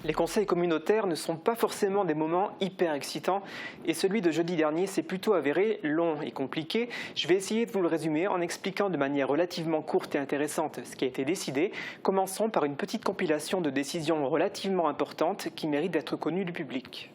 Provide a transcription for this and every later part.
Les conseils communautaires ne sont pas forcément des moments hyper excitants et celui de jeudi dernier s'est plutôt avéré long et compliqué. Je vais essayer de vous le résumer en expliquant de manière relativement courte et intéressante ce qui a été décidé. Commençons par une petite compilation de décisions relativement importantes qui méritent d'être connues du public.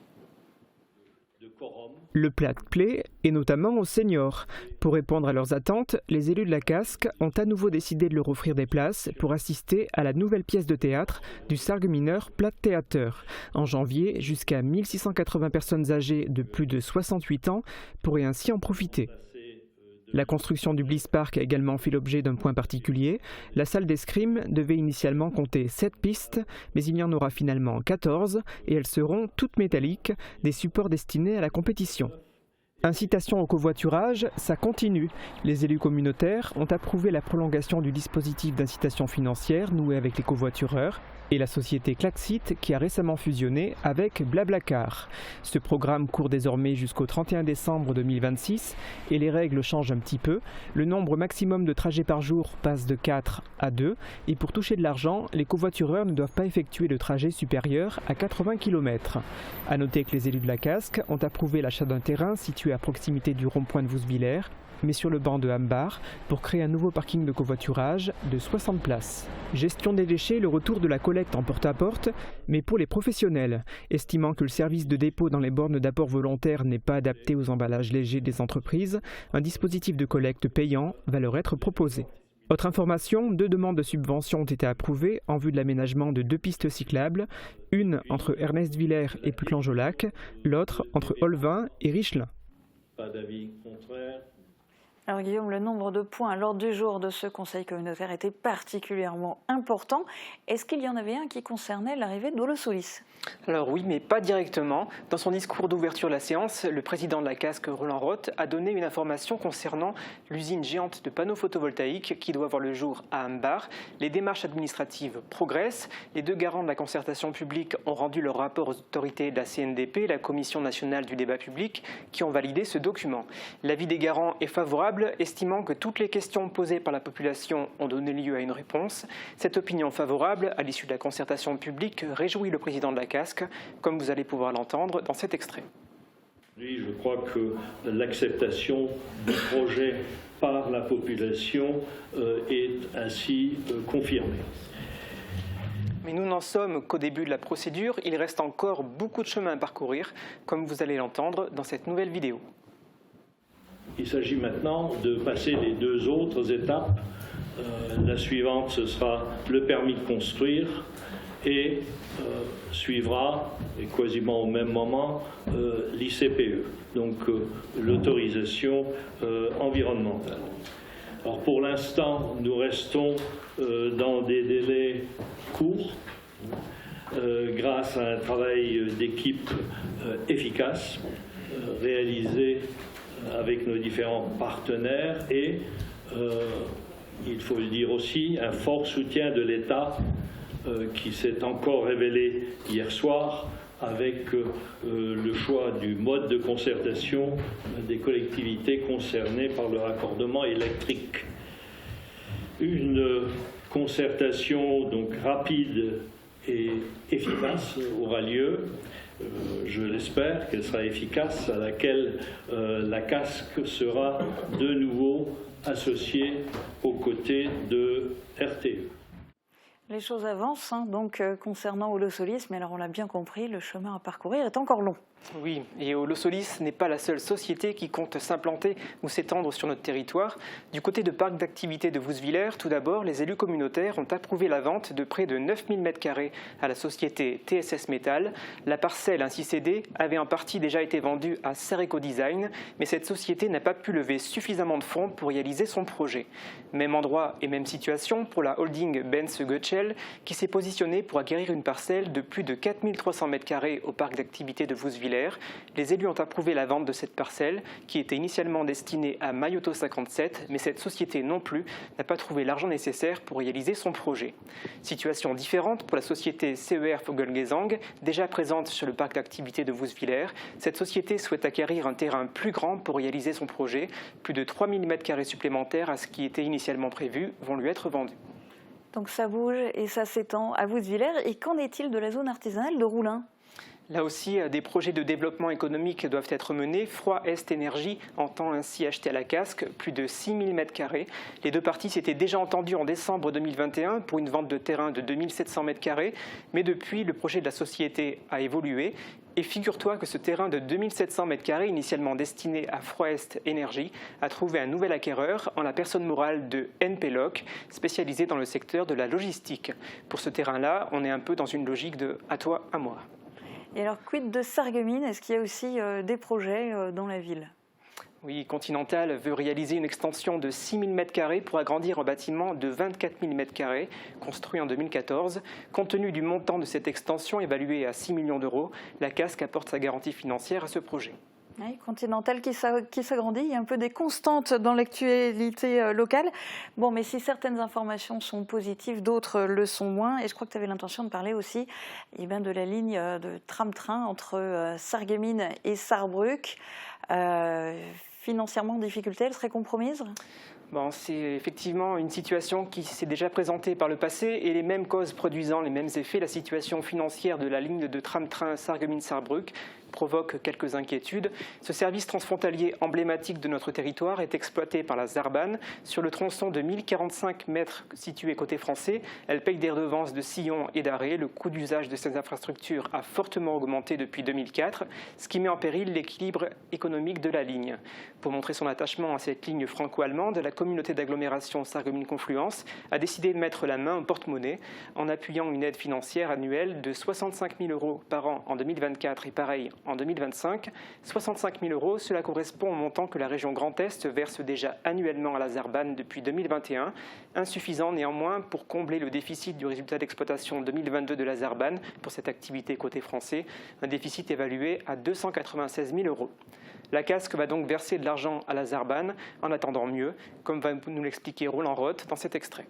Le plate plaît, et notamment aux seniors. Pour répondre à leurs attentes, les élus de la Casques ont à nouveau décidé de leur offrir des places pour assister à la nouvelle pièce de théâtre du Sarregueminer Platt Theater. En janvier, jusqu'à 1680 personnes âgées de plus de 68 ans pourraient ainsi en profiter. La construction du Bliss Park a également fait l'objet d'un point particulier. La salle d'escrime devait initialement compter 7 pistes, mais il y en aura finalement 14 et elles seront toutes métalliques, des supports destinés à la compétition. Incitation au covoiturage, ça continue. Les élus communautaires ont approuvé la prolongation du dispositif d'incitation financière noué avec les covoitureurs et la société Klaxit qui a récemment fusionné avec Blablacar. Ce programme court désormais jusqu'au 31 décembre 2026 et les règles changent un petit peu. Le nombre maximum de trajets par jour passe de 4 à 2 et pour toucher de l'argent, les covoitureurs ne doivent pas effectuer de trajet supérieur à 80 km. A noter que les élus de la Casques ont approuvé l'achat d'un terrain situé à proximité du rond-point de Vousvillers, mais sur le banc de Hambar, pour créer un nouveau parking de covoiturage de 60 places. Gestion des déchets, le retour de la collecte en porte-à-porte, mais pour les professionnels. Estimant que le service de dépôt dans les bornes d'apport volontaire n'est pas adapté aux emballages légers des entreprises, un dispositif de collecte payant va leur être proposé. Autre information, 2 demandes de subvention ont été approuvées en vue de l'aménagement de 2 pistes cyclables, une entre Ernest-Villers et Puclangeolac, l'autre entre Olvin et Richelin. Pas d'avis contraire. Alors Guillaume, le nombre de points à l'ordre du jour de ce conseil communautaire était particulièrement important. Est-ce qu'il y en avait un qui concernait l'arrivée d'Olo-Solis ? Alors oui, mais pas directement. Dans son discours d'ouverture de la séance, le président de la Casques, Roland Roth, a donné une information concernant l'usine géante de panneaux photovoltaïques qui doit voir le jour à Hambar. Les démarches administratives progressent. Les 2 garants de la concertation publique ont rendu leur rapport aux autorités de la CNDP, la Commission nationale du débat public, qui ont validé ce document. L'avis des garants est favorable, estimant que toutes les questions posées par la population ont donné lieu à une réponse. Cette opinion favorable, à l'issue de la concertation publique, réjouit le président de la Casques, comme vous allez pouvoir l'entendre dans cet extrait. Oui, je crois que l'acceptation du projet par la population est ainsi confirmée. Mais nous n'en sommes qu'au début de la procédure. Il reste encore beaucoup de chemin à parcourir, comme vous allez l'entendre dans cette nouvelle vidéo. Il s'agit maintenant de passer les 2 autres étapes. La suivante, ce sera le permis de construire et suivra, et quasiment au même moment, l'ICPE, donc l'autorisation environnementale. Alors pour l'instant, nous restons dans des délais courts, grâce à un travail d'équipe efficace, réalisé avec nos différents partenaires et, il faut le dire aussi, un fort soutien de l'État qui s'est encore révélé hier soir avec le choix du mode de concertation des collectivités concernées par le raccordement électrique. Une concertation donc rapide et efficace aura lieu. Je l'espère qu'elle sera efficace, à laquelle la Casques sera de nouveau associée aux côtés de RTE. Les choses avancent, donc concernant Olo-Solis, mais alors on l'a bien compris, le chemin à parcourir est encore long. Oui, et Olo-Solis n'est pas la seule société qui compte s'implanter ou s'étendre sur notre territoire. Du côté de parc d'activités de Vousvillers, tout d'abord, les élus communautaires ont approuvé la vente de près de 9000 m² à la société TSS Metal. La parcelle ainsi cédée avait en partie déjà été vendue à Sareco Design, mais cette société n'a pas pu lever suffisamment de fonds pour réaliser son projet. Même endroit et même situation pour la holding Benz Goetschel, qui s'est positionnée pour acquérir une parcelle de plus de 4300 m² au parc d'activités de Vousvillers. Les élus ont approuvé la vente de cette parcelle qui était initialement destinée à Mayoto 57, mais cette société non plus n'a pas trouvé l'argent nécessaire pour réaliser son projet. Situation différente pour la société CER Vogelgesang, déjà présente sur le parc d'activités de Vousvillers. Cette société souhaite acquérir un terrain plus grand pour réaliser son projet. Plus de 3000 m² supplémentaires à ce qui était initialement prévu vont lui être vendus. Donc ça bouge et ça s'étend à Wouswiller. Et qu'en est-il de la zone artisanale de Roulin ? Là aussi, des projets de développement économique doivent être menés. Froid Est Énergie entend ainsi acheter à la Casques plus de 6 000 m². Les deux parties s'étaient déjà entendues en décembre 2021 pour une vente de terrain de 2 700 m². Mais depuis, le projet de la société a évolué. Et figure-toi que ce terrain de 2 700 m², initialement destiné à Froid Est Énergie, a trouvé un nouvel acquéreur en la personne morale de NPLoc, spécialisée dans le secteur de la logistique. Pour ce terrain-là, on est un peu dans une logique de « à toi, à moi ». Et alors, quid de Sarreguemines? Est-ce qu'il y a aussi des projets dans la ville? Oui, Continental veut réaliser une extension de 6 000 m² pour agrandir un bâtiment de 24 000 m², construit en 2014. Compte tenu du montant de cette extension, évalué à 6 millions d'euros, la Casques apporte sa garantie financière à ce projet. Oui, Continental qui s'agrandit, il y a un peu des constantes dans l'actualité locale. Bon, mais si certaines informations sont positives, d'autres le sont moins. Et je crois que tu avais l'intention de parler aussi de la ligne de tram-train entre Sarreguemines et Sarrebruck. Financièrement en difficulté, elle serait compromise ? Bon, c'est effectivement une situation qui s'est déjà présentée par le passé et les mêmes causes produisant les mêmes effets. La situation financière de la ligne de tram-train Sarreguemines-Sarrebruck provoque quelques inquiétudes. Ce service transfrontalier emblématique de notre territoire est exploité par la Zarban. Sur le tronçon de 1045 mètres situé côté français, elle paye des redevances de sillons et d'arrêt. Le coût d'usage de ces infrastructures a fortement augmenté depuis 2004, ce qui met en péril l'équilibre économique de la ligne. Pour montrer son attachement à cette ligne franco-allemande, la communauté d'agglomération Sarreguemines-Confluence a décidé de mettre la main au porte-monnaie en appuyant une aide financière annuelle de 65 000 € par an en 2024 et pareil en 2025. 65 000 €, cela correspond au montant que la région Grand Est verse déjà annuellement à la Zarban depuis 2021, insuffisant néanmoins pour combler le déficit du résultat d'exploitation 2022 de la Zarban pour cette activité côté français, un déficit évalué à 296 000 €. La Casques va donc verser de l'argent à la Zarban en attendant mieux, comme va nous l'expliquer Roland Roth dans cet extrait.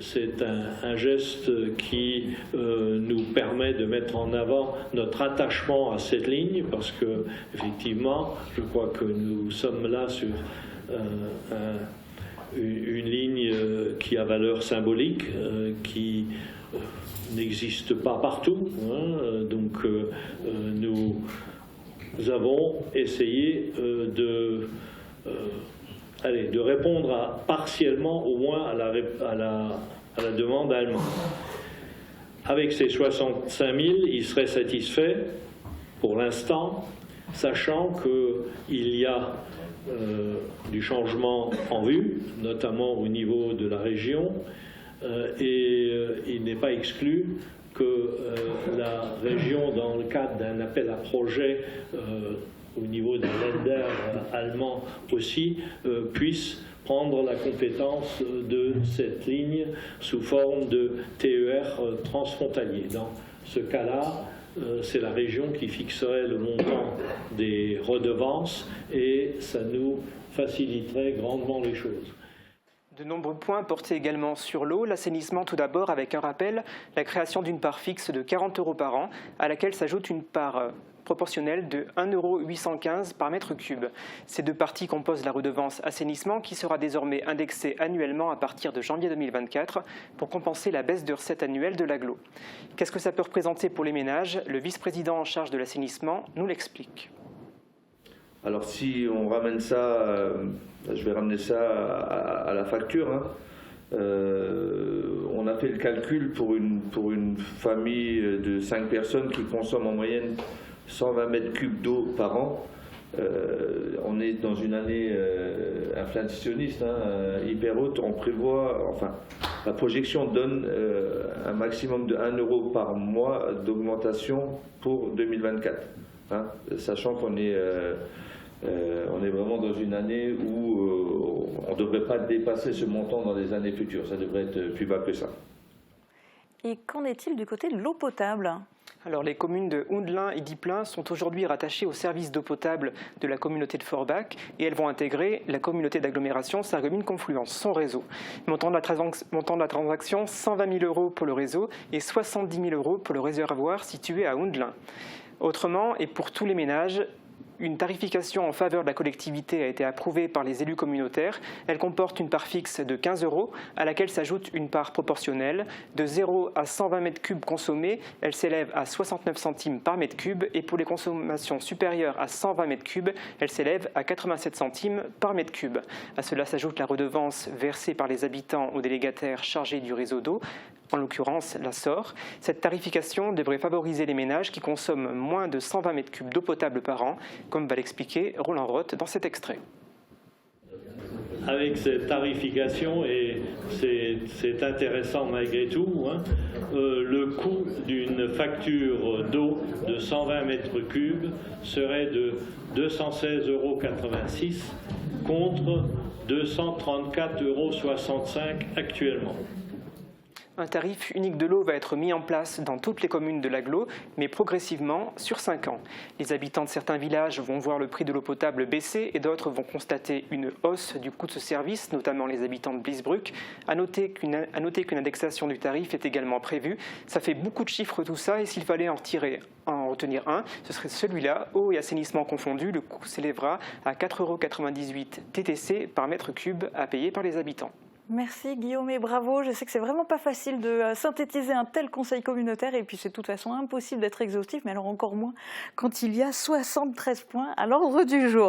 C'est un geste qui nous permet de mettre en avant notre attachement à cette ligne parce que, effectivement, je crois que nous sommes là sur une ligne qui a valeur symbolique, qui n'existe pas partout. Donc, nous avons essayé de répondre partiellement au moins à la demande allemande. Avec ces 65 000, il serait satisfait pour l'instant, sachant qu'il y a du changement en vue, notamment au niveau de la région, et il n'est pas exclu que la région, dans le cadre d'un appel à projet au niveau d'un Länder allemand aussi, puisse prendre la compétence de cette ligne sous forme de TER transfrontalier. Dans ce cas-là, c'est la région qui fixerait le montant des redevances et ça nous faciliterait grandement les choses. De nombreux points portés également sur l'eau, l'assainissement tout d'abord avec un rappel, la création d'une part fixe de 40 € par an à laquelle s'ajoute une part proportionnelle de 1,815 € par mètre cube. Ces deux parties composent la redevance assainissement qui sera désormais indexée annuellement à partir de janvier 2024 pour compenser la baisse de recettes annuelles de l'agglo. Qu'est-ce que ça peut représenter pour les ménages? Le vice-président en charge de l'assainissement nous l'explique. Alors si on ramène ça, je vais ramener ça à la facture. On a fait le calcul pour une famille de 5 personnes qui consomme en moyenne 120 mètres cubes d'eau par an. On est dans une année inflationniste, hyper haute. On prévoit, la projection donne un maximum de 1 € par mois d'augmentation pour 2024. Sachant qu'on est vraiment dans une année où on ne devrait pas dépasser ce montant dans les années futures. Ça devrait être plus bas que ça. Et qu'en est-il du côté de l'eau potable ? Alors, les communes de Houndelin et Dieplin sont aujourd'hui rattachées au service d'eau potable de la communauté de Forbach et elles vont intégrer la communauté d'agglomération Sarreguemines-Confluence, son réseau. Montant de la transaction, 120 000 € pour le réseau et 70 000 € pour le réservoir situé à Houndelin. Autrement, et pour tous les ménages, Une tarification en faveur de la collectivité a été approuvée par les élus communautaires. Elle comporte une part fixe de 15 € à laquelle s'ajoute une part proportionnelle. De 0 à 120 m3 consommés, elle s'élève à 69 centimes par mètre cube et pour les consommations supérieures à 120 m3, elle s'élève à 87 centimes par mètre cube. À cela s'ajoute la redevance versée par les habitants aux délégataires chargés du réseau d'eau, en l'occurrence la SOR. Cette tarification devrait favoriser les ménages qui consomment moins de 120 m3 d'eau potable par an, comme va l'expliquer Roland Roth dans cet extrait. Avec cette tarification, et c'est intéressant malgré tout, le coût d'une facture d'eau de 120 m3 serait de 216,86 € contre 234,65 € actuellement. Un tarif unique de l'eau va être mis en place dans toutes les communes de l'agglo, mais progressivement sur 5 ans. Les habitants de certains villages vont voir le prix de l'eau potable baisser et d'autres vont constater une hausse du coût de ce service, notamment les habitants de Bliesbruck. À noter qu'une indexation du tarif est également prévue. Ça fait beaucoup de chiffres tout ça et s'il fallait en retenir un, ce serait celui-là, eau et assainissement confondus. Le coût s'élèvera à 4,98 € TTC par mètre cube à payer par les habitants. Merci Guillaume et bravo. Je sais que c'est vraiment pas facile de synthétiser un tel conseil communautaire et puis c'est de toute façon impossible d'être exhaustif, mais alors encore moins quand il y a 73 points à l'ordre du jour.